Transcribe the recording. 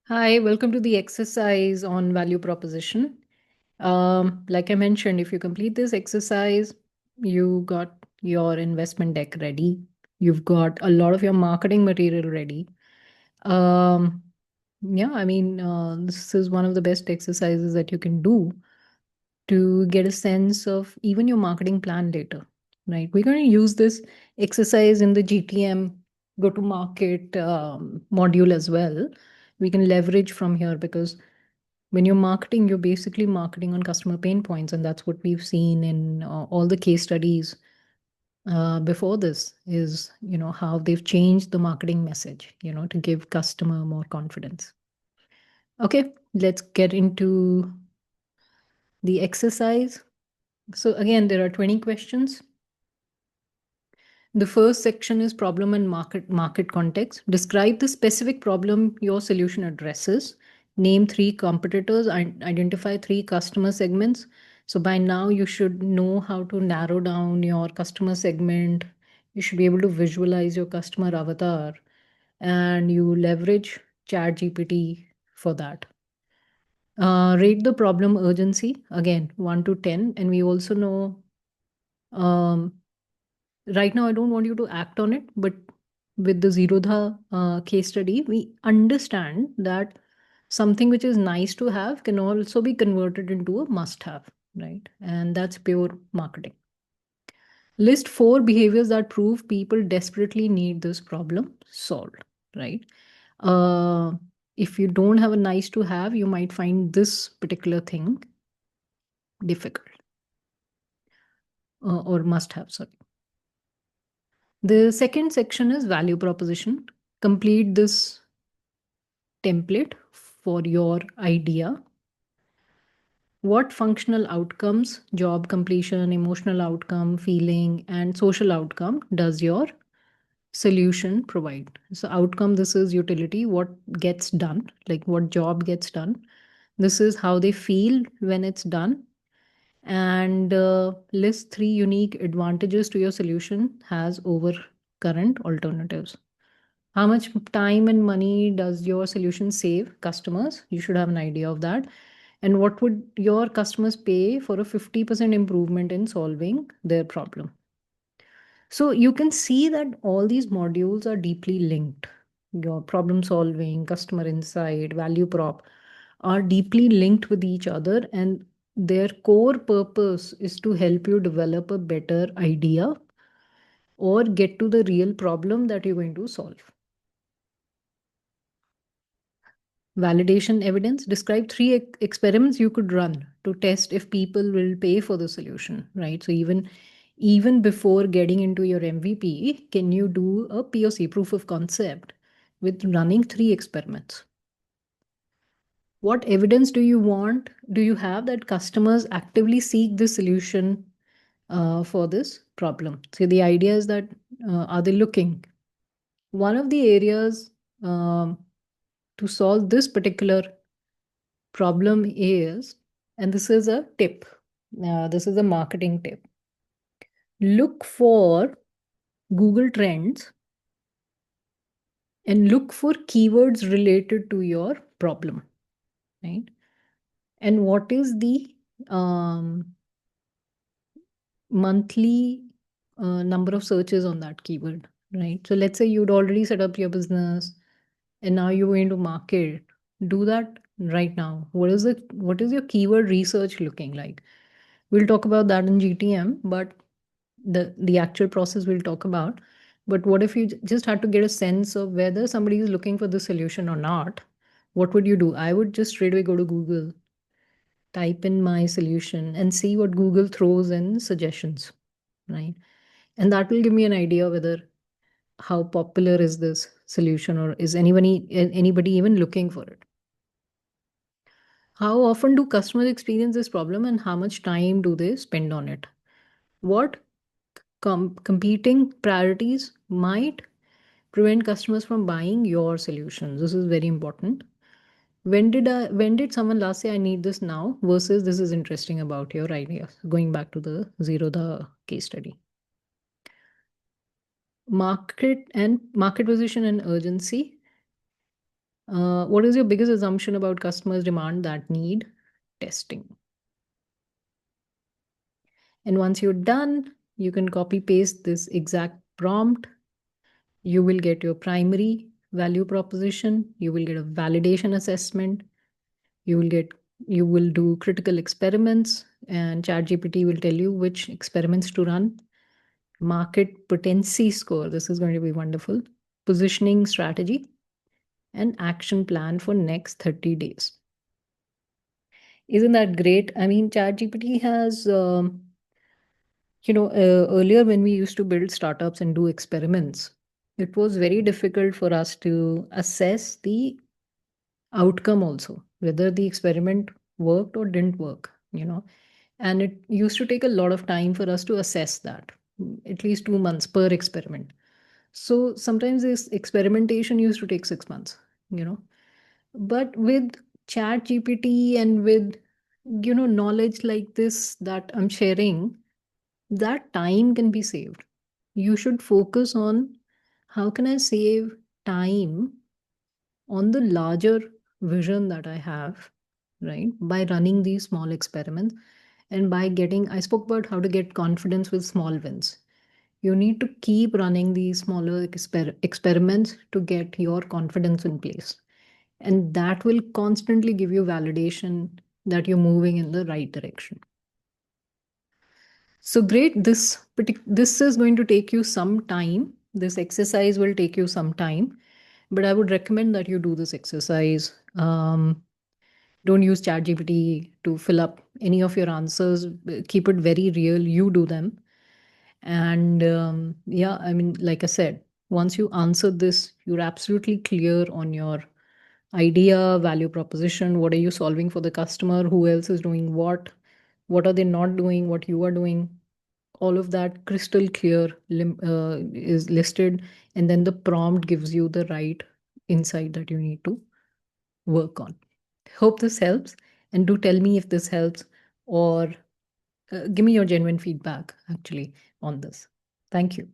Hi, welcome to the exercise on value proposition. Like I mentioned, if you complete this exercise, you got your investment deck ready. You've got a lot of your marketing material ready. Um, yeah, this is one of the best exercises that you can do to get a sense of even your marketing plan later, right? We're going to use this exercise in the GTM go to market module as well. We can leverage from here because when you're marketing, you're basically marketing on customer pain points. And that's what we've seen in all the case studies before this is, how they've changed the marketing message, to give customer more confidence. Okay, let's get into the exercise. So again, there are 20 questions. The first section is problem and market context. Describe the specific problem your solution addresses. Name three competitors and identify three customer segments. So by now you should know how to narrow down your customer segment. You should be able to visualize your customer avatar and you leverage ChatGPT for that. Rate the problem urgency again 1 to 10, and we also know um, right now I don't want you to act on it, but with the Zerodha case study, we understand that something which is nice to have can also be converted into a must have, right? And that's pure marketing. List four behaviors that prove people desperately need this problem solved, right? Uh, if you don't have a nice to have, you might find this particular thing difficult or must have, sorry. The second section is value proposition. Complete this template for your idea. What functional outcomes, job completion, emotional outcome, feeling, and social outcome does your solution provide? So, outcome, this is utility, what gets done, like what job gets done. This is how they feel when it's done. And list three unique advantages to your solution has over current alternatives. How much time and money does your solution save customers? You should have an idea of that. And what would your customers pay for a 50% improvement in solving their problem? So you can see that all these modules are deeply linked. Your problem solving, customer insight, value prop are deeply linked with each other, and their core purpose is to help you develop a better idea or get to the real problem that you're going to solve. Validation evidence. Describe three experiments you could run to test if people will pay for the solution, right? So even before getting into your MVP, can you do a POC, proof of concept, with running three experiments? What evidence do you want? Do you have that customers actively seek the solution for this problem? So the idea is that are they looking? One of the areas to solve this particular problem is, and this is a tip, this is a marketing tip. Look for Google Trends and look for keywords related to your problem, right? And what is the monthly number of searches on that keyword, right? So let's say you'd already set up your business and now you're going to market. Do that right now. What is your keyword research looking like? We'll talk about that in GTM, but the actual process we'll talk about. But what if you just had to get a sense of whether somebody is looking for the solution or not? What would you do? I would just straight away go to Google, type in my solution, and see what Google throws in suggestions, right? And that will give me an idea whether how popular is this solution or is anybody even looking for it. How often do customers experience this problem and how much time do they spend on it? What competing priorities might prevent customers from buying your solutions? This is very important. When did someone last say I need this now versus this is interesting about your idea? Going back to the the case study. Market position and urgency. What is your biggest assumption about customers' demand that need testing? And once you're done, you can copy paste this exact prompt. You will get your primary value proposition. You will get a validation assessment. You will get you will do critical experiments, and ChatGPT will tell you which experiments to run. Market potency score. This is going to be wonderful. Positioning strategy and action plan for next 30 days. Isn't that great? I mean, ChatGPT has, earlier when we used to build startups and do experiments, it was very difficult for us to assess the outcome also, whether the experiment worked or didn't work, and it used to take a lot of time for us to assess that, at least 2 months per experiment. So sometimes this experimentation used to take 6 months, you know. But with Chat GPT and with, knowledge like this that I'm sharing, that time can be saved. You should focus on how can I save time on the larger vision that I have, right? By running these small experiments and by getting, I spoke about how to get confidence with small wins. You need to keep running these smaller experiments to get your confidence in place. And that will constantly give you validation that you're moving in the right direction. So great. This is going to take you some time. This exercise will take you some time, but I would recommend that you do this exercise. Don't use ChatGPT to fill up any of your answers. Keep it very real. You do them. And yeah, I mean, like I said, once you answer this, you're absolutely clear on your idea, value proposition. What are you solving for the customer? Who else is doing what? What are they not doing? What you are doing? All of that crystal clear is listed. And then the prompt gives you the right insight that you need to work on. Hope this helps. And do tell me if this helps, or give me your genuine feedback actually on this. Thank you.